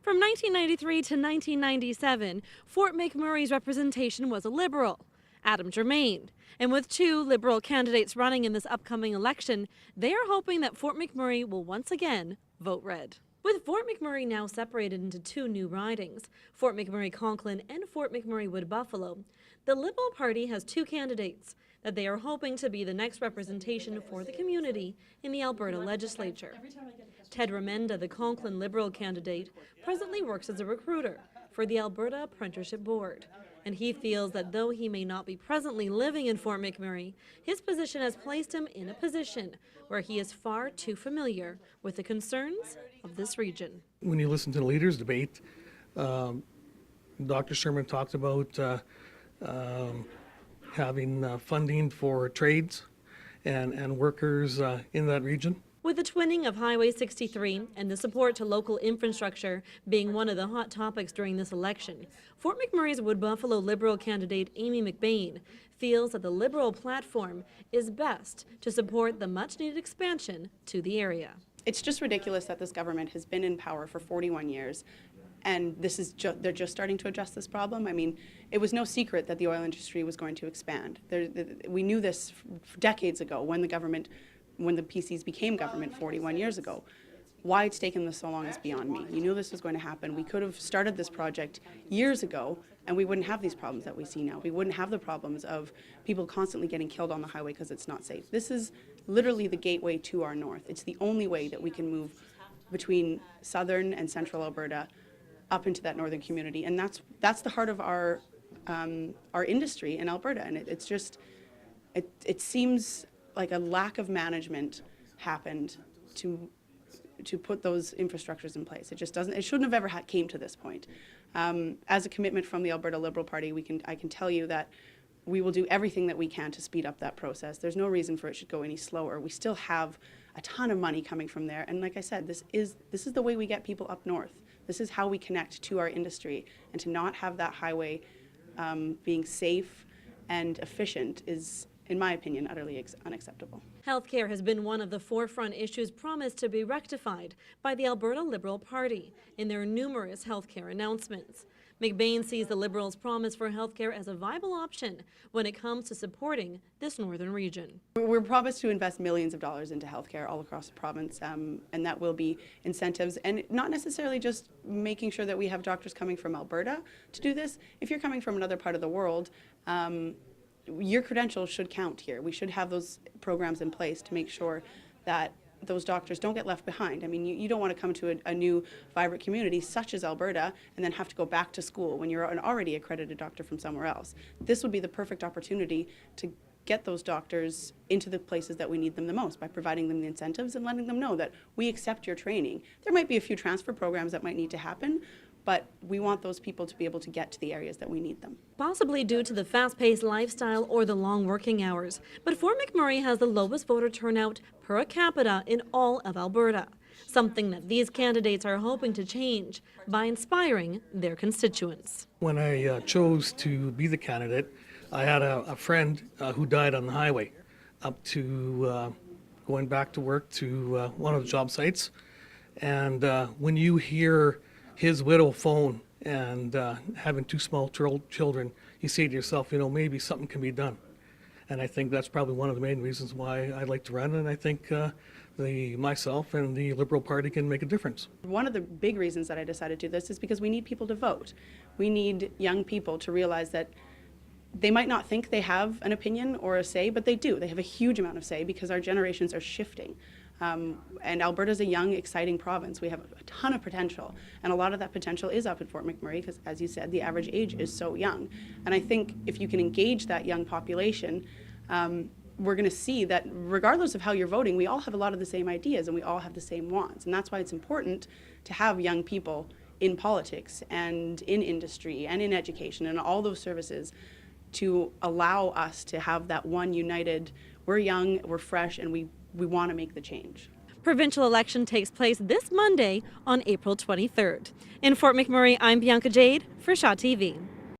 From 1993 to 1997, Fort McMurray's representation was a Liberal, Adam Germain. And with two Liberal candidates running in this upcoming election, they are hoping that Fort McMurray will once again vote red. With Fort McMurray now separated into two new ridings, Fort McMurray Conklin and Fort McMurray Wood Buffalo, the Liberal Party has two candidates that they are hoping to be the next representation for the community in the Alberta legislature. Ted Remenda, the Conklin Liberal candidate, presently works as a recruiter for the Alberta Apprenticeship Board. And he feels that though he may not be presently living in Fort McMurray, his position has placed him in a position where he is far too familiar with the concerns of this region. When you listen to the leaders' debate, Dr. Sherman talked about having funding for trades and workers in that region. With the twinning of Highway 63 and the support to local infrastructure being one of the hot topics during this election, Fort McMurray's Wood Buffalo Liberal candidate Amy McBain feels that the Liberal platform is best to support the much-needed expansion to the area. It's just ridiculous that this government has been in power for 41 years, and this is they're just starting to address this problem. I mean, it was no secret that the oil industry was going to expand. We knew this decades ago when the PCs became government 41 years ago. Why it's taken this so long is beyond me. You knew this was going to happen. We could have started this project years ago and we wouldn't have these problems that we see now. We wouldn't have the problems of people constantly getting killed on the highway because it's not safe. This is literally the gateway to our north. It's the only way that we can move between southern and central Alberta up into that northern community. And that's the heart of our industry in Alberta. And it seems like a lack of management happened to put those infrastructures in place. It shouldn't have ever came to this point. As a commitment from the Alberta Liberal Party, I can tell you that we will do everything that we can to speed up that process. There's no reason for it should go any slower. We still have a ton of money coming from there. And like I said, this is the way we get people up north. This is how we connect to our industry. And to not have that highway being safe and efficient is, in my opinion, utterly unacceptable. Healthcare has been one of the forefront issues promised to be rectified by the Alberta Liberal Party in their numerous healthcare announcements. McBain sees the Liberals' promise for healthcare as a viable option when it comes to supporting this northern region. We're promised to invest millions of dollars into healthcare all across the province, and that will be incentives, and not necessarily just making sure that we have doctors coming from Alberta to do this. If you're coming from another part of the world, your credentials should count here. We should have those programs in place to make sure that those doctors don't get left behind. I mean, you don't want to come to a new vibrant community such as Alberta and then have to go back to school when you're an already accredited doctor from somewhere else. This would be the perfect opportunity to get those doctors into the places that we need them the most by providing them the incentives and letting them know that we accept your training. There might be a few transfer programs that might need to happen, but we want those people to be able to get to the areas that we need them. Possibly due to the fast-paced lifestyle or the long working hours, but Fort McMurray has the lowest voter turnout per capita in all of Alberta, something that these candidates are hoping to change by inspiring their constituents. When I chose to be the candidate, I had a friend who died on the highway up to going back to work to one of the job sites. And when you hear his widow phone and having two small children, you say to yourself, maybe something can be done. And I think that's probably one of the main reasons why I'd like to run, and I think myself and the Liberal Party can make a difference. One of the big reasons that I decided to do this is because we need people to vote. We need young people to realize that they might not think they have an opinion or a say, but they do. They have a huge amount of say because our generations are shifting. And Alberta's a young, exciting province. We have a ton of potential, and a lot of that potential is up at Fort McMurray because, as you said, the average age is so young. And I think if you can engage that young population, we're going to see that regardless of how you're voting, we all have a lot of the same ideas and we all have the same wants. And that's why it's important to have young people in politics and in industry and in education and all those services to allow us to have that one united, we're young, we're fresh, and we want to make the change. Provincial election takes place this Monday on April 23rd. In Fort McMurray, I'm Bianca Jade for Shaw TV.